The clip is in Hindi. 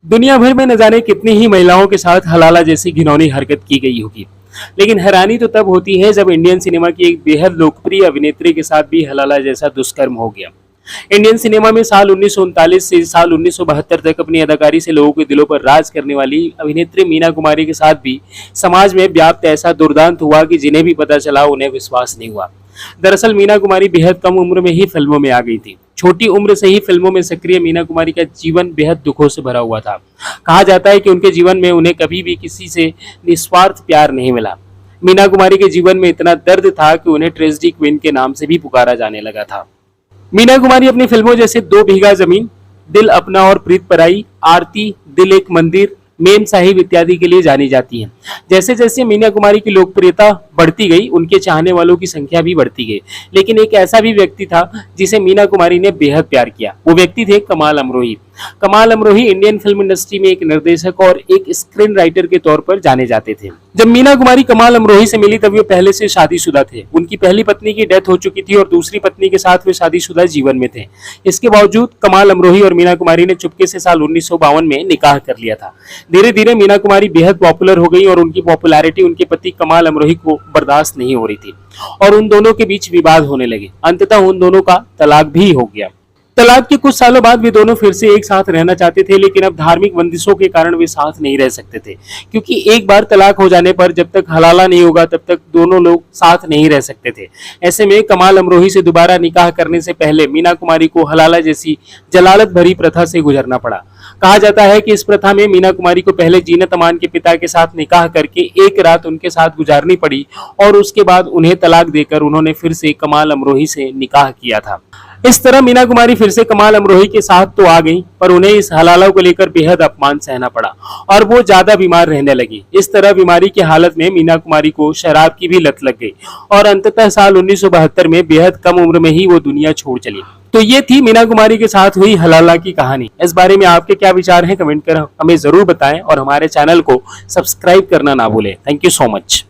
दुनिया भर में न जाने कितनी ही महिलाओं के साथ हलाला जैसी घिनौनी हरकत की गई होगी, लेकिन हैरानी तो तब होती है जब इंडियन सिनेमा की एक बेहद लोकप्रिय अभिनेत्री के साथ भी हलाला जैसा दुष्कर्म हो गया। इंडियन सिनेमा में साल 1939 से साल 1972 तक अपनी अदाकारी से लोगों के दिलों पर राज करने वाली अभिनेत्री मीना कुमारी के साथ भी समाज में व्याप्त ऐसा दुर्दांत हुआ कि जिन्हें भी पता चला उन्हें विश्वास नहीं हुआ। दरअसल मीना कुमारी बेहद कम उम्र में ही फिल्मों में आ गई थी। छोटी उम्र से ही फिल्मों में सक्रिय मीना कुमारी का जीवन बेहद दुखों से भरा हुआ था। कहा जाता है कि उनके जीवन में उन्हें कभी भी किसी से निस्वार्थ प्यार नहीं मिला। मीना कुमारी के जीवन में इतना दर्द था कि उन्हें ट्रेजेडी क्वीन के नाम से भी पुकारा जाने लगा था। मीना कुमारी अपनी फिल्मों जैसे 2 बीघा जमीन, दिल अपना और प्रीत पराई, आरती, दिल एक मंदिर, मेम साहिब इत्यादि के लिए जानी जाती हैं। जैसे जैसे मीना कुमारी की लोकप्रियता बढ़ती गई, उनके चाहने वालों की संख्या भी बढ़ती गई। लेकिन एक ऐसा भी व्यक्ति था जिसे मीना कुमारी ने बेहद प्यार किया। वो व्यक्ति थे कमाल अमरोही। कमाल अमरोही इंडियन फिल्म इंडस्ट्री में एक निर्देशक और एक स्क्रीन राइटर के तौर पर जाने जाते थे। जब मीना कुमारी कमाल अमरोही से मिली तब वे पहले से शादीशुदा थे। उनकी पहली पत्नी की डेथ हो चुकी थी और दूसरी पत्नी के साथ वे शादीशुदा जीवन में थे। इसके बावजूद कमाल अमरोही और मीना कुमारी ने चुपके से साल 1952 में निकाह कर लिया था। धीरे धीरे मीना कुमारी बेहद पॉपुलर हो गई और उनकी पॉपुलैरिटी उनके पति कमाल अमरोही को बर्दाश्त नहीं हो रही थी और उन दोनों के बीच विवाद होने लगे। अंततः उन दोनों का तलाक भी हो गया। तलाक के कुछ सालों बाद वे दोनों फिर से एक साथ रहना चाहते थे, लेकिन अब धार्मिक बंदिशों के कारण वे साथ नहीं रह सकते थे, क्योंकि एक बार तलाक हो जाने पर जब तक हलाला नहीं होगा तब तक दोनों लोग साथ नहीं रह सकते थे। ऐसे में कमाल अमरोही से दोबारा निकाह करने से पहले मीना कुमारी को हलाला जैसी जलालत भरी प्रथा से गुजरना पड़ा। कहा जाता है कि इस प्रथा में मीना कुमारी को पहले जीनत अमान के पिता के साथ निकाह करके एक रात उनके साथ गुजारनी पड़ी और उसके बाद उन्हें तलाक देकर उन्होंने फिर से कमाल अमरोही से निकाह किया था। इस तरह मीना कुमारी फिर से कमाल अमरोही के साथ तो आ गई, पर उन्हें इस हलाला को लेकर बेहद अपमान सहना पड़ा और वो ज्यादा बीमार रहने लगी। इस तरह बीमारी की हालत में मीना कुमारी को शराब की भी लत लग गई और अंततः साल 1972 में बेहद कम उम्र में ही वो दुनिया छोड़ चली। तो ये थी मीना कुमारी के साथ हुई हलाला की कहानी। इस बारे में आपके क्या विचार हैं, कमेंट कर हमें जरूर बताएं और हमारे चैनल को सब्सक्राइब करना ना भूलें। Thank you so much.